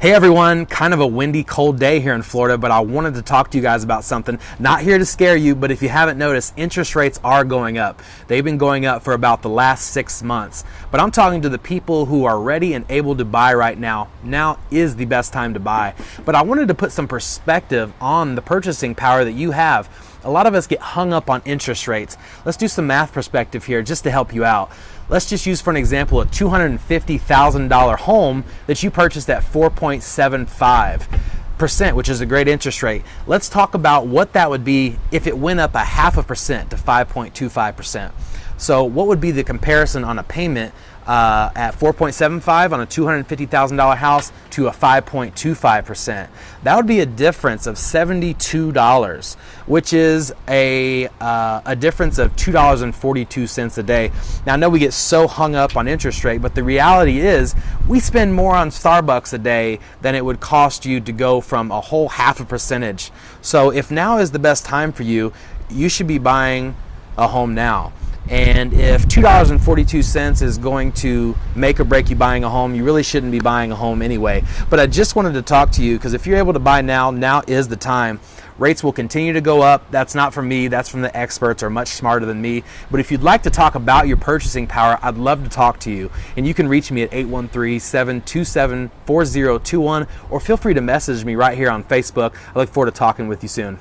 Hey everyone, kind of a windy, cold day here in Florida, but I wanted to talk to you guys about something. Not here to scare you, but if you haven't noticed, interest rates are going up. They've been going up for about the last 6 months. But I'm talking to the people who are ready and able to buy right now. Now is the best time to buy. But I wanted to put some perspective on the purchasing power that you have. A lot of us get hung up on interest rates. Let's do some math perspective here just to help you out. Let's just use for an example a $250,000 home that you purchased at 4.75%, which is a great interest rate. Let's talk about what that would be if it went up 0.5% to 5.25%. So what would be the comparison on a payment at 4.75 on a $250,000 house to a 5.25%? That would be a difference of $72, which is a difference of $2.42 a day. Now I know we get so hung up on interest rate, but the reality is we spend more on Starbucks a day than it would cost you to go from a whole 0.5%. So if now is the best time for you, you should be buying a home now. And if $2.42 is going to make or break you buying a home, you really shouldn't be buying a home anyway. But I just wanted to talk to you because if you're able to buy now, now is the time. Rates will continue to go up. That's not from me, that's from the experts who are much smarter than me. But if you'd like to talk about your purchasing power, I'd love to talk to you. And you can reach me at 813-727-4021 or feel free to message me right here on Facebook. I look forward to talking with you soon.